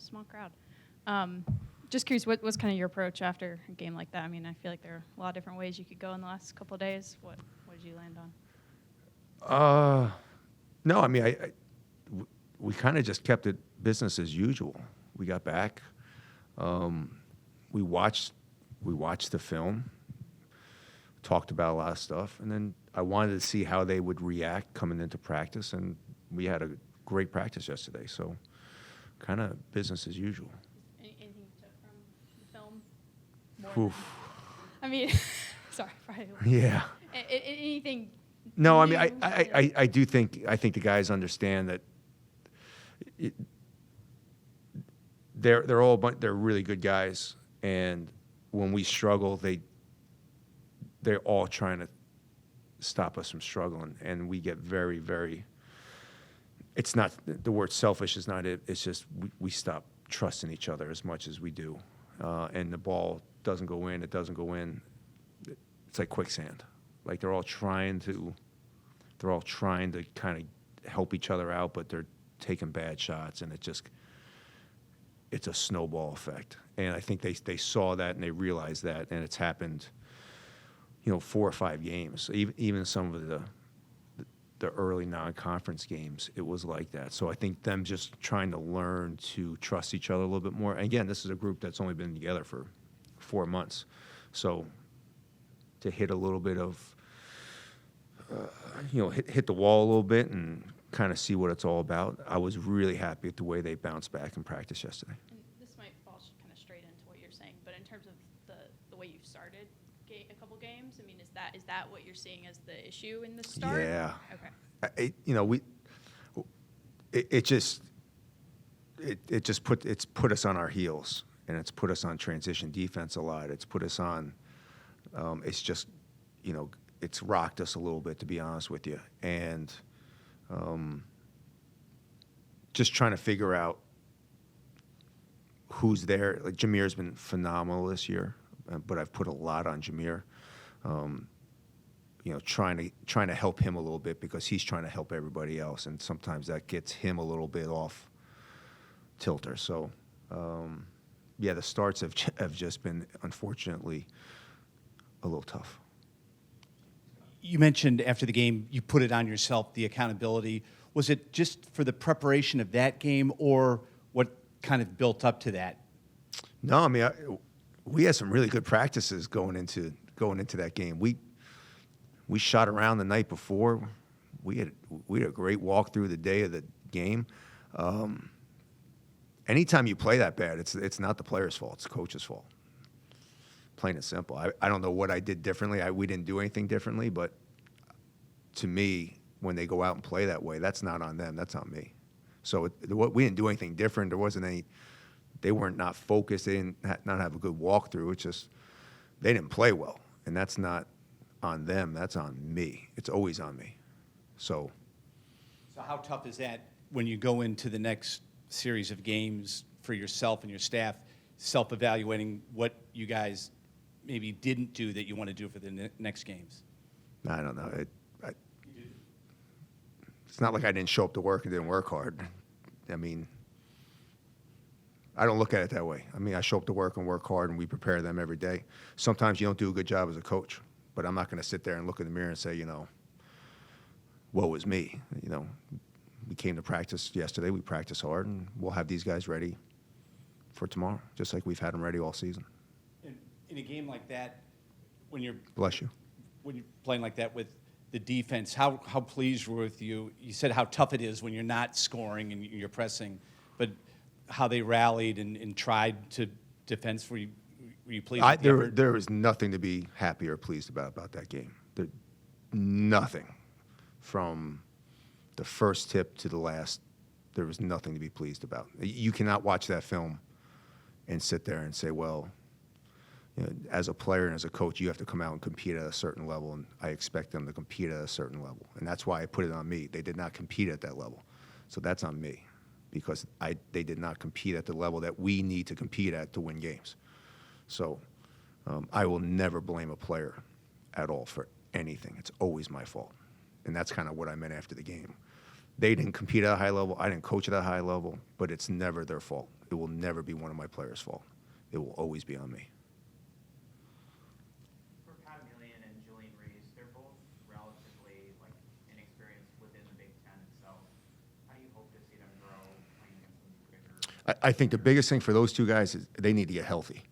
small crowd. Just curious, what's kind of your approach after a game like that? I mean, I feel like there are a lot of different ways you could go in the last couple of days. What did you land on? No, I mean, we kind of just kept it business as usual. We got back. We watched the film, talked about a lot of stuff, and then I wanted to see how they would react coming into practice, and we had a great practice yesterday, so kind of business as usual. Anything you took from the film? Oof. I mean, sorry. Probably. Yeah. Anything? No, I new? mean, I do think the guys understand that they're really good guys, and when we struggle, they're all trying to stop us from struggling, and we get very, very. It's not the word selfish is not it. It's just we stop trusting each other as much as we do, and the ball doesn't go in. It doesn't go in. It's like quicksand. Like they're all trying to kind of help each other out, but they're taking bad shots, and it's a snowball effect. And I think they saw that and they realized that, and it's happened, 4 or 5 games. Even some of the early non-conference games, it was like that. So I think them just trying to learn to trust each other a little bit more. And again, this is a group that's only been together for 4 months. So to hit a little bit of, hit the wall a little bit and kind of see what it's all about. I was really happy with the way they bounced back in practice yesterday. And this might fall kind of straight into what you're saying, but in terms of the way you've started a couple games, I mean, is that what you're seeing as the issue in the start? Yeah. Okay. It's put us on our heels, and it's put us on transition defense a lot. It's put us on. It's just, it's rocked us a little bit, to be honest with you, and just trying to figure out who's there. Like Jamir's been phenomenal this year, but I've put a lot on Jamir. Trying to help him a little bit because he's trying to help everybody else, and sometimes that gets him a little bit off tilter. So, the starts have just been, unfortunately, a little tough. You mentioned after the game you put it on yourself, the accountability. Was it just for the preparation of that game, or what kind of built up to that? No, I mean, we had some really good practices going into that game. We shot around the night before. We had a great walk through the day of the game. Anytime you play that bad, it's not the player's fault. It's the coach's fault. Plain and simple. I don't know what I did differently. We didn't do anything differently, but to me, when they go out and play that way, that's not on them. That's on me. So we didn't do anything different. There wasn't any. They weren't not focused. They didn't not have a good walkthrough. It's just they didn't play well, and that's not on them. That's on me. It's always on me. So how tough is that when you go into the next series of games for yourself and your staff, self-evaluating what you guys maybe didn't do that you want to do for the next games? I don't know. It's not like I didn't show up to work and didn't work hard. I mean, I don't look at it that way. I mean, I show up to work and work hard, and we prepare them every day. Sometimes you don't do a good job as a coach, but I'm not going to sit there and look in the mirror and say, woe is me. We came to practice yesterday. We practiced hard, and we'll have these guys ready for tomorrow, just like we've had them ready all season. In a game like that, when you're Bless you. When you're playing like that with the defense, how pleased were with you? You said how tough it is when you're not scoring and you're pressing, but how they rallied and tried to defense. Were you pleased with the effort? There was nothing to be happy or pleased about that game. Nothing. From the first tip to the last, there was nothing to be pleased about. You cannot watch that film and sit there and say, well, as a player and as a coach, you have to come out and compete at a certain level, and I expect them to compete at a certain level. And that's why I put it on me. They did not compete at that level. So that's on me because they did not compete at the level that we need to compete at to win games. So I will never blame a player at all for anything. It's always my fault. And that's kind of what I meant after the game. They didn't compete at a high level. I didn't coach at a high level, but it's never their fault. it will never be one of my players' fault. It will always be on me. For and Julian Reese, they're both relatively inexperienced within the Big Ten itself. How do you hope to see them grow playing against some bigger? I think the biggest thing for those two guys is they need to get healthy.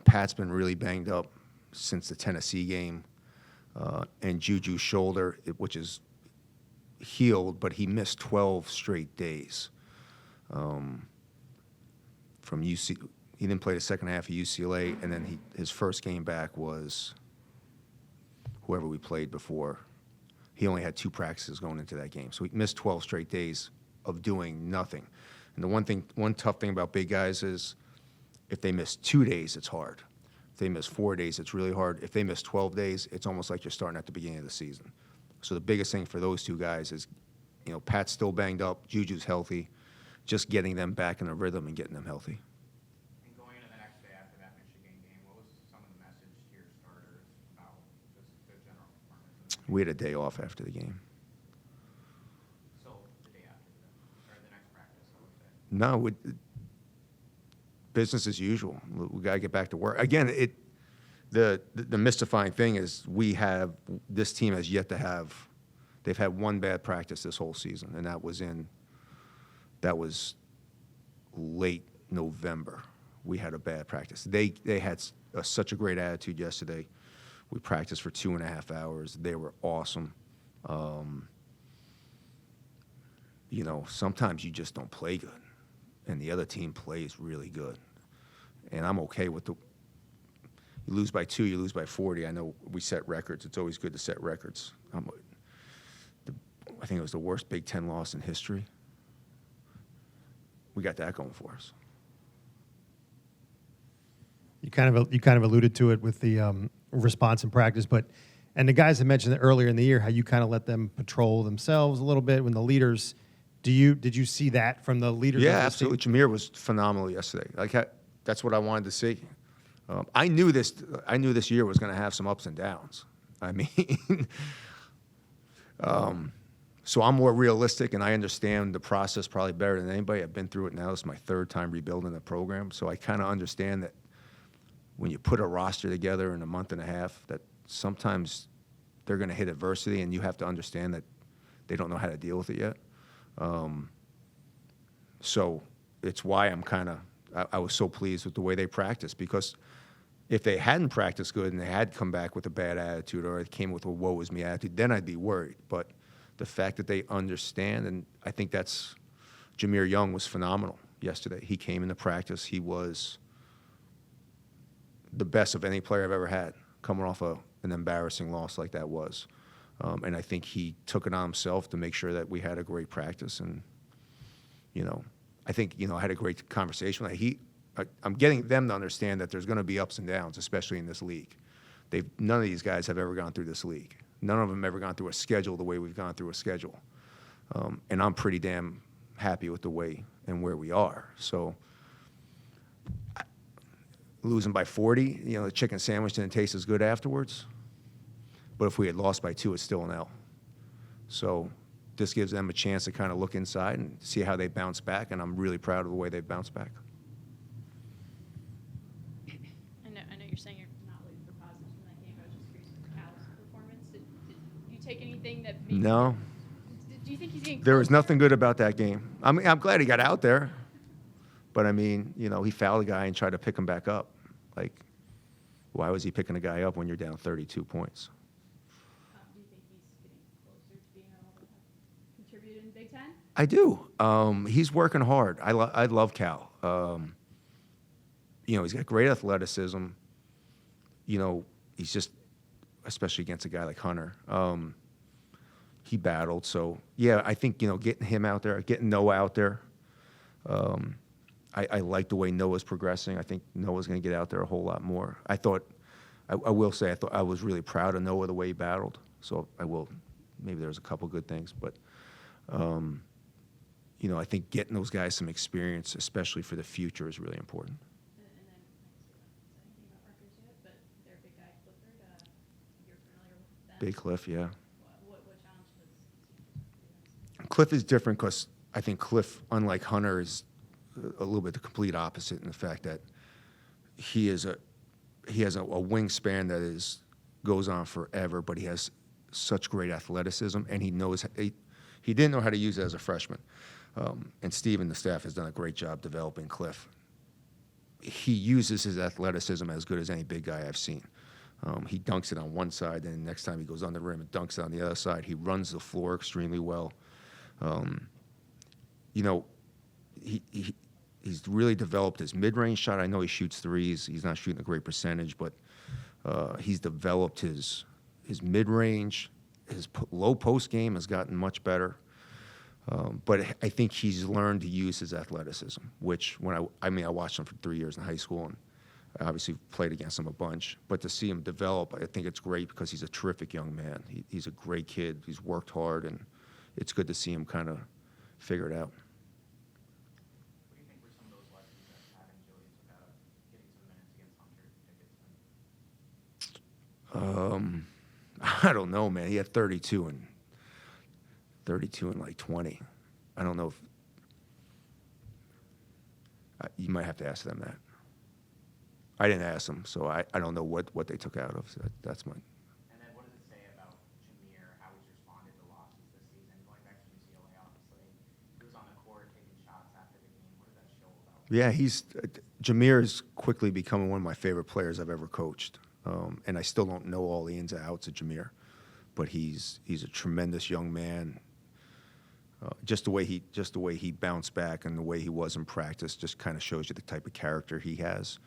Pat's been really banged up since the Tennessee game, and Juju's shoulder, which is healed, but he missed 12 straight days. From UC, he didn't play the second half of UCLA, and then his first game back was whoever we played before. He only had 2 practices going into that game, so he missed 12 straight days of doing nothing. And the one tough thing about big guys is if they miss 2 days, it's hard. If they miss 4 days, it's really hard. If they miss 12 days, it's almost like you're starting at the beginning of the season. So the biggest thing for those two guys is, Pat's still banged up, Juju's healthy, just getting them back in a rhythm and getting them healthy. And going into the next day after that Michigan game, what was some of the message to your starters about just the general performance? We had a day off after the game. So the day after or the next practice, I would say. No, business as usual. We got to get back to work. Again, the mystifying thing is this team has yet to have. They've had one bad practice this whole season, and that was late November. We had a bad practice. They had such a great attitude yesterday. We practiced for 2.5 hours. They were awesome. Sometimes you just don't play good, and the other team plays really good. And I'm okay with you lose by 2, you lose by 40. I know we set records. It's always good to set records. I think it was the worst Big Ten loss in history. We got that going for us. You kind of alluded to it with the response in practice, and the guys had mentioned that earlier in the year how you kind of let them patrol themselves a little bit when the leaders. Did you see that from the leaders? Yeah, absolutely. Jamir was phenomenal yesterday. That's what I wanted to see. I knew this year was going to have some ups and downs. I mean, so I'm more realistic, and I understand the process probably better than anybody. I've been through it now. This is my 3rd time rebuilding the program, so I kind of understand that when you put a roster together in a month and a half, that sometimes they're going to hit adversity, and you have to understand that they don't know how to deal with it yet. So it's why I was so pleased with the way they practiced, because if they hadn't practiced good and they had come back with a bad attitude or it came with a woe is me attitude, then I'd be worried. But the fact that they understand, and I think Jamir Young was phenomenal yesterday. He came into practice. He was the best of any player I've ever had, coming off an embarrassing loss like that was. And I think he took it on himself to make sure that we had a great practice. And, I think, I had a great conversation. I'm getting them to understand that there's going to be ups and downs, especially in this league. None of these guys have ever gone through this league. None of them have ever gone through a schedule the way we've gone through a schedule. And I'm pretty damn happy with the way and where we are. So losing by 40, the chicken sandwich didn't taste as good afterwards. But if we had lost by 2, it's still an L. So this gives them a chance to kind of look inside and see how they bounce back, and I'm really proud of the way they've bounced back. I know you're saying you're not looking for positives from that game. I was just curious with Cal's performance. Did you take anything that made No. Do you think he's getting There was closer? nothing good about that game. I mean, I'm glad he got out there. But, I mean, he fouled a guy and tried to pick him back up. Why was he picking a guy up when you're down 32 points? Do you think he's getting closer to being able to contribute in Big Ten? I do. He's working hard. I love Cal. He's got great athleticism. He's just, especially against a guy like Hunter, he battled. So, yeah, I think, getting him out there, getting Noah out there, I like the way Noah's progressing. I think Noah's going to get out there a whole lot more. I will say, I was really proud of Noah the way he battled. So maybe there's a couple good things, but I think getting those guys some experience, especially for the future, is really important. And then, anything about Rutgers yet, but their big guy, Clifford, you're familiar with that? Big Cliff, yeah. What challenge does he see? Cliff is different because I think Cliff, unlike Hunter, is a little bit the complete opposite in the fact that he has a wingspan that goes on forever, but he has such great athleticism, and he didn't know how to use it as a freshman. And Steve and the staff has done a great job developing Cliff. He uses his athleticism as good as any big guy I've seen. He dunks it on one side, and the next time he goes on the rim and dunks it on the other side. He runs the floor extremely well. He's really developed his mid-range shot. I know he shoots threes. He's not shooting a great percentage, but he's developed his mid-range. His low post game has gotten much better. But I think he's learned to use his athleticism, which I watched him for 3 years in high school, and I obviously played against him a bunch. But to see him develop, I think it's great because he's a terrific young man. He's a great kid. He's worked hard, and it's good to see him kind of figure it out. What do you think were some of those lessons that having Julius without getting some minutes against Hunter I don't know, man. He had 32 and like 20. I don't know if you might have to ask them that. I didn't ask them, so I don't know what they took out of. So that's mine. And then what does it say about Jamir, how he's responded to losses this season? Going back to UCLA, obviously, he was on the court taking shots after the game. What does that show about? Yeah, Jamir is quickly becoming one of my favorite players I've ever coached. And I still don't know all the ins and outs of Jamir, but he's a tremendous young man. Just the way he bounced back and the way he was in practice just kind of shows you the type of character he has.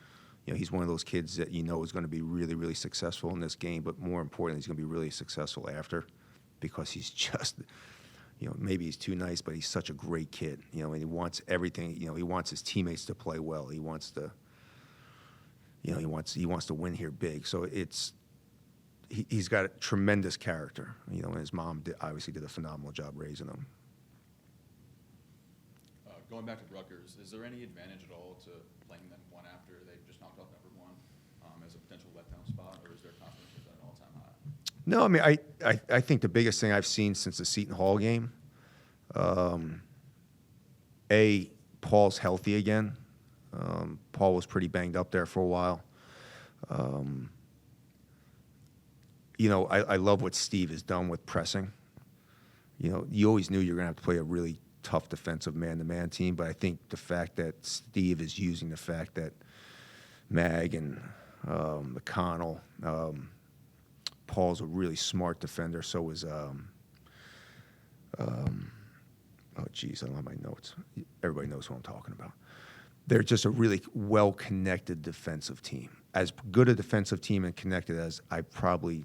He's one of those kids that is going to be really, really successful in this game, but more importantly, he's going to be really successful after, because he's just, maybe he's too nice, but he's such a great kid. And he wants everything. He wants his teammates to play well. He wants to. He wants to win here big. So he's got a tremendous character. And his mom obviously did a phenomenal job raising him. Going back to Rutgers, is there any advantage at all to playing them one after they just knocked off number one as a potential letdown spot, or is their confidence at an all-time high? No, I think the biggest thing I've seen since the Seton Hall game, Paul's healthy again. Paul was pretty banged up there for a while. I love what Steve has done with pressing. You always knew you were going to have to play a really tough defensive man-to-man team, but I think the fact that Steve is using the fact that Mag and McConnell, Paul's a really smart defender, so is I don't have my notes. Everybody knows who I'm talking about. They're just a really well-connected defensive team. As good a defensive team and connected as I probably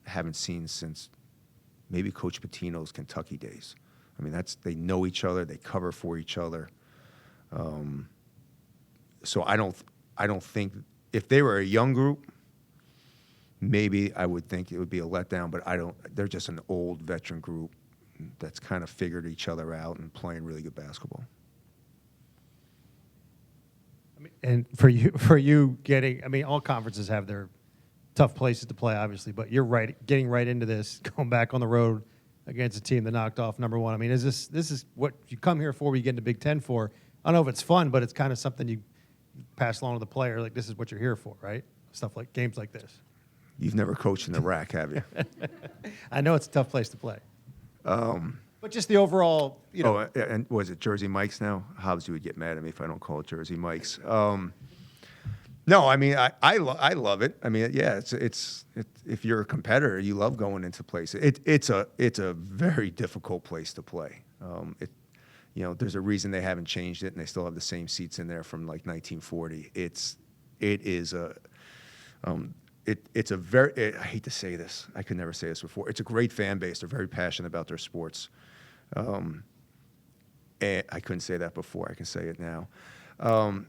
haven't seen since maybe Coach Pitino's Kentucky days. They know each other, they cover for each other. So I don't think if they were a young group, maybe I would think it would be a letdown. But they're just an old veteran group that's kind of figured each other out and playing really good basketball. And for you getting, all conferences have their tough places to play, obviously, but you're right, getting right into this, going back on the road against a team that knocked off number one. Is this is what you come here for, what you get into Big Ten for? I don't know if it's fun, but it's kind of something you pass along to the player, like this is what you're here for, right? Stuff like games like this. You've never coached in the RAC, have you? I know it's a tough place to play. But just the overall, Oh, and was it Jersey Mike's now? Hobbs, you would get mad at me if I don't call it Jersey Mike's. No, I love it. It's if you're a competitor, you love going into places. It's a very difficult place to play. There's a reason they haven't changed it, and they still have the same seats in there from like 1940. It's a very, I hate to say this, I could never say this before. It's a great fan base. They're very passionate about their sports. And I couldn't say that before. I can say it now. And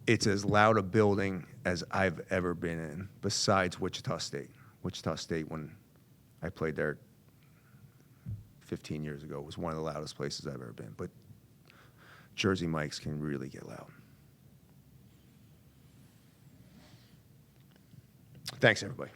it's as loud a building as I've ever been in, besides Wichita State. Wichita State, when I played there 15 years ago, was one of the loudest places I've ever been. But Jersey Mike's can really get loud. Thanks, everybody.